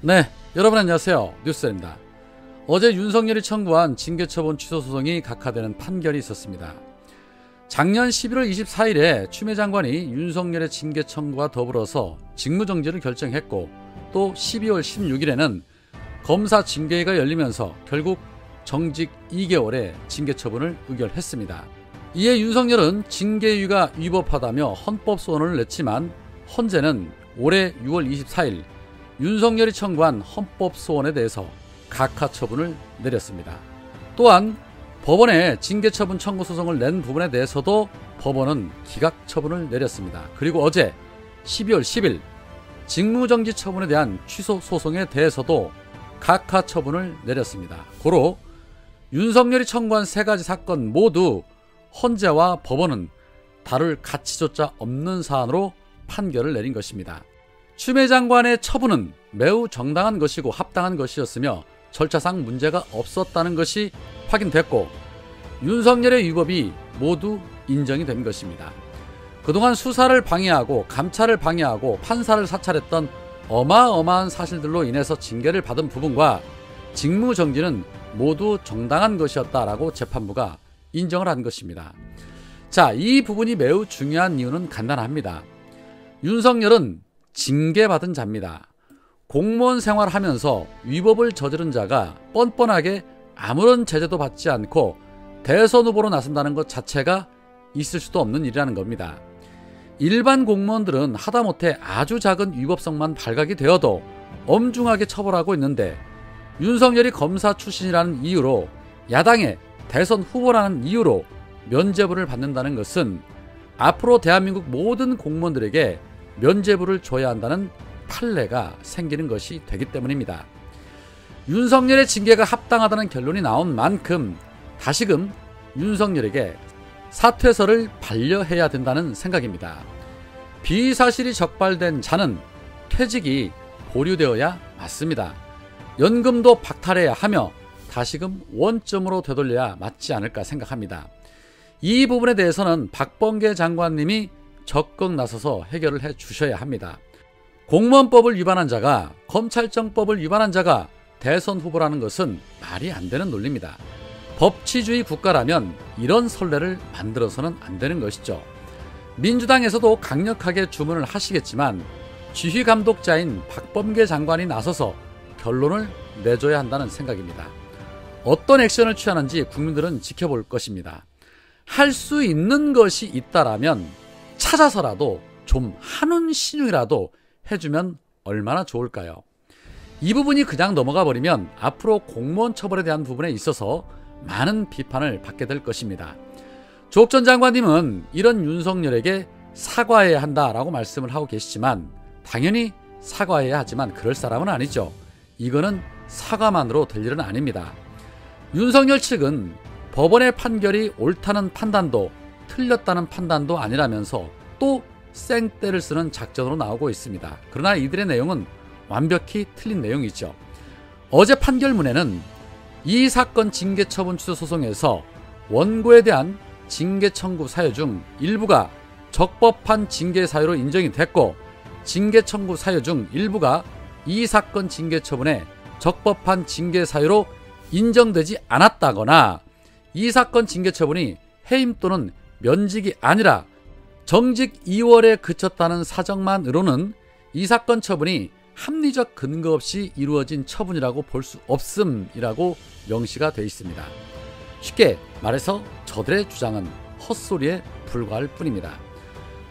네, 여러분 안녕하세요. 뉴스입니다. 어제 윤석열이 청구한 징계처분 취소 소송이 각하되는 판결이 있었습니다. 작년 11월 24일에 추미애 장관이 윤석열의 징계 청구와 더불어서 직무정지를 결정했고, 또 12월 16일에는 검사 징계회가 열리면서 결국 정직 2개월의 징계 처분을 의결했습니다. 이에 윤석열은 징계유예가 위법하다며 헌법 소원을 냈지만, 헌재는 올해 6월 24일 윤석열이 청구한 헌법 소원에 대해서 각하 처분을 내렸습니다. 또한 법원에 징계 처분 청구 소송을 낸 부분에 대해서도 법원은 기각 처분을 내렸습니다. 그리고 어제 12월 10일 직무정지 처분에 대한 취소 소송에 대해서도 각하 처분을 내렸습니다. 고로 윤석열이 청구한 세 가지 사건 모두 헌재와 법원은 다룰 가치조차 없는 사안으로 판결을 내린 것입니다. 추미애 장관의 처분은 매우 정당한 것이고 합당한 것이었으며 절차상 문제가 없었다는 것이 확인됐고, 윤석열의 위법이 모두 인정이 된 것입니다. 그동안 수사를 방해하고 감찰을 방해하고 판사를 사찰했던 어마어마한 사실들로 인해서 징계를 받은 부분과 직무정지는 모두 정당한 것이었다라고 재판부가 인정을 한 것입니다. 자, 이 부분이 매우 중요한 이유는 간단합니다. 윤석열은 징계받은 자입니다. 공무원 생활하면서 위법을 저지른 자가 뻔뻔하게 아무런 제재도 받지 않고 대선 후보로 나선다는 것 자체가 있을 수도 없는 일이라는 겁니다. 일반 공무원들은 하다못해 아주 작은 위법성만 발각이 되어도 엄중하게 처벌하고 있는데, 윤석열이 검사 출신이라는 이유로, 야당의 대선 후보라는 이유로 면죄부를 받는다는 것은 앞으로 대한민국 모든 공무원들에게 면죄부를 줘야 한다는 판례가 생기는 것이 되기 때문입니다. 윤석열의 징계가 합당하다는 결론이 나온 만큼 다시금 윤석열에게 사퇴서를 반려해야 된다는 생각입니다. 비사실이 적발된 자는 퇴직이 보류되어야 맞습니다. 연금도 박탈해야 하며 다시금 원점으로 되돌려야 맞지 않을까 생각합니다. 이 부분에 대해서는 박범계 장관님이 적극 나서서 해결을 해 주셔야 합니다. 공무원법을 위반한 자가, 검찰청법을 위반한 자가 대선 후보라는 것은 말이 안 되는 논리입니다. 법치주의 국가라면 이런 선례를 만들어서는 안 되는 것이죠. 민주당에서도 강력하게 주문을 하시겠지만 지휘감독자인 박범계 장관이 나서서 결론을 내줘야 한다는 생각입니다. 어떤 액션을 취하는지 국민들은 지켜볼 것입니다. 할 수 있는 것이 있다라면 찾아서라도 좀 한운 신용이라도 해주면 얼마나 좋을까요? 이 부분이 그냥 넘어가 버리면 앞으로 공무원 처벌에 대한 부분에 있어서 많은 비판을 받게 될 것입니다. 조국 전 장관님은 이런 윤석열에게 사과해야 한다라고 말씀을 하고 계시지만, 당연히 사과해야 하지만 그럴 사람은 아니죠. 이거는 사과만으로 될 일은 아닙니다. 윤석열 측은 법원의 판결이 옳다는 판단도 틀렸다는 판단도 아니라면서 또 생떼를 쓰는 작전으로 나오고 있습니다. 그러나 이들의 내용은 완벽히 틀린 내용이죠. 어제 판결문에는 이 사건 징계 처분 취소 소송에서 원고에 대한 징계 청구 사유 중 일부가 적법한 징계 사유로 인정이 됐고, 징계 청구 사유 중 일부가 이 사건 징계 처분에 적법한 징계 사유로 인정되지 않았다거나, 이 사건 징계 처분이 해임 또는 면직이 아니라 정직 2월에 그쳤다는 사정만으로는 이 사건 처분이 합리적 근거 없이 이루어진 처분이라고 볼 수 없음이라고 명시가 되어 있습니다. 쉽게 말해서 저들의 주장은 헛소리에 불과할 뿐입니다.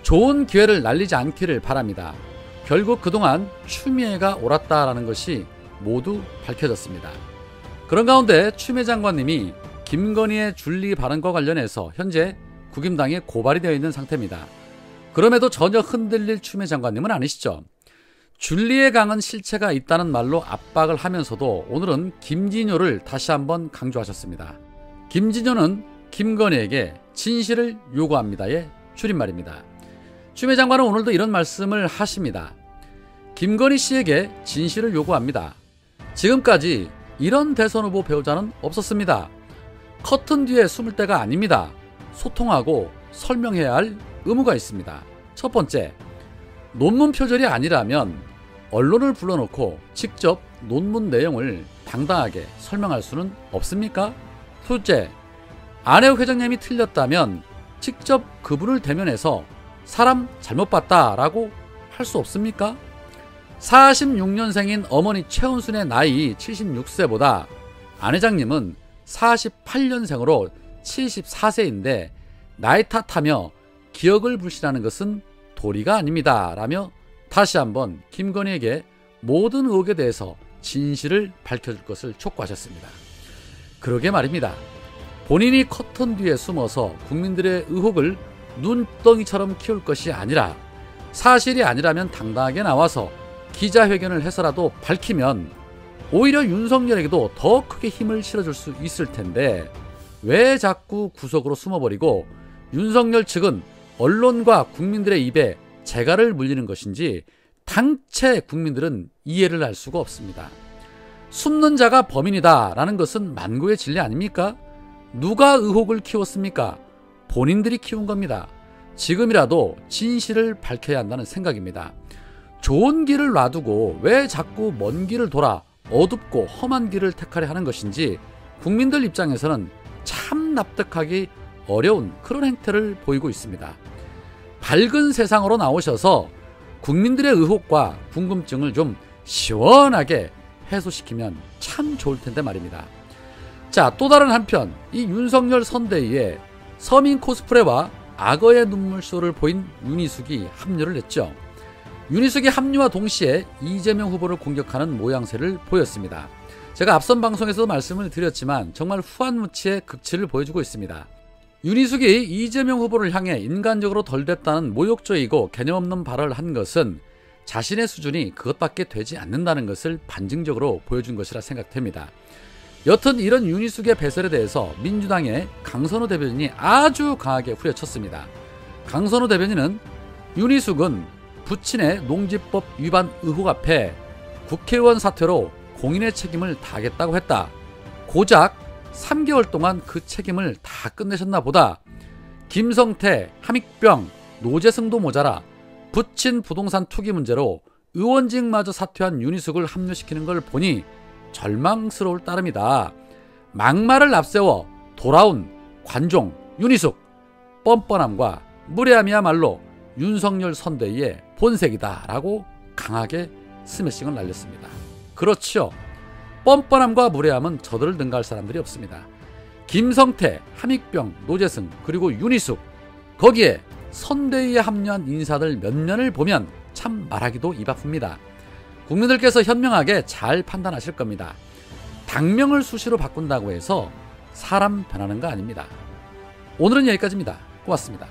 좋은 기회를 날리지 않기를 바랍니다. 결국 그동안 추미애가 옳았다라는 것이 모두 밝혀졌습니다. 그런 가운데 추미애 장관님이 김건희의 줄리 발언과 관련해서 현재 국임당에 고발이 되어 있는 상태입니다. 그럼에도 전혀 흔들릴 추미애 장관님은 아니시죠. 줄리의 강은 실체가 있다는 말로 압박을 하면서도 오늘은 김진효를 다시 한번 강조하셨습니다. 김진효는 김건희에게 진실을 요구합니다의 줄임말입니다. 추미애 장관은 오늘도 이런 말씀을 하십니다. 김건희 씨에게 진실을 요구합니다. 지금까지 이런 대선 후보 배우자는 없었습니다. 커튼 뒤에 숨을 때가 아닙니다. 소통하고 설명해야 할 의무가 있습니다. 첫 번째, 논문 표절이 아니라면 언론을 불러놓고 직접 논문 내용을 당당하게 설명할 수는 없습니까? 둘째, 안혜욱 회장님이 틀렸다면 직접 그분을 대면해서 사람 잘못 봤다라고 할 수 없습니까? 46년생인 어머니 최은순의 나이 76세보다 안 회장님은 48년생으로 74세인데 나이 탓하며 기억을 불신하는 것은 도리가 아닙니다 라며 다시 한번 김건희에게 모든 의혹에 대해서 진실을 밝혀줄 것을 촉구하셨습니다. 그러게 말입니다. 본인이 커튼 뒤에 숨어서 국민들의 의혹을 눈덩이처럼 키울 것이 아니라 사실이 아니라면 당당하게 나와서 기자회견을 해서라도 밝히면 오히려 윤석열에게도 더 크게 힘을 실어줄 수 있을 텐데 왜 자꾸 구석으로 숨어버리고 윤석열 측은 언론과 국민들의 입에 재갈을 물리는 것인지 당최 국민들은 이해를 할 수가 없습니다. 숨는 자가 범인이다 라는 것은 만고의 진리 아닙니까? 누가 의혹을 키웠습니까? 본인들이 키운 겁니다. 지금이라도 진실을 밝혀야 한다는 생각입니다. 좋은 길을 놔두고 왜 자꾸 먼 길을 돌아 어둡고 험한 길을 택하려 하는 것인지 국민들 입장에서는 참 납득하기 어려운 그런 행태를 보이고 있습니다. 밝은 세상으로 나오셔서 국민들의 의혹과 궁금증을 좀 시원하게 해소시키면 참 좋을 텐데 말입니다. 자, 또 다른 한편 이 윤석열 선대위에 서민 코스프레와 악어의 눈물쇼를 보인 윤희숙이 합류를 했죠. 윤희숙이 합류와 동시에 이재명 후보를 공격하는 모양새를 보였습니다. 제가 앞선 방송에서도 말씀을 드렸지만 정말 후한무치의 극치를 보여주고 있습니다. 윤희숙이 이재명 후보를 향해 인간적으로 덜 됐다는 모욕죄이고 개념 없는 발언을 한 것은 자신의 수준이 그것밖에 되지 않는다는 것을 반증적으로 보여준 것이라 생각됩니다. 여튼 이런 윤희숙의 배설에 대해서 민주당의 강선우 대변인이 아주 강하게 후려쳤습니다. 강선우 대변인은 윤희숙은 부친의 농지법 위반 의혹 앞에 국회의원 사퇴로 공인의 책임을 다하겠다고 했다. 고작 3개월 동안 그 책임을 다 끝내셨나 보다. 김성태, 함익병, 노재승도 모자라 부친 부동산 투기 문제로 의원직마저 사퇴한 윤희숙을 합류시키는 걸 보니 절망스러울 따름이다. 막말을 앞세워 돌아온 관종 윤희숙, 뻔뻔함과 무례함이야말로 윤석열 선대위의 본색이다 라고 강하게 스매싱을 날렸습니다. 그렇죠. 뻔뻔함과 무례함은 저들을 능가할 사람들이 없습니다. 김성태, 함익병, 노재승 그리고 윤희숙, 거기에 선대위에 합류한 인사들 몇몇을 보면 참 말하기도 입 아픕니다. 국민들께서 현명하게 잘 판단하실 겁니다. 당명을 수시로 바꾼다고 해서 사람 변하는 거 아닙니다. 오늘은 여기까지입니다. 고맙습니다.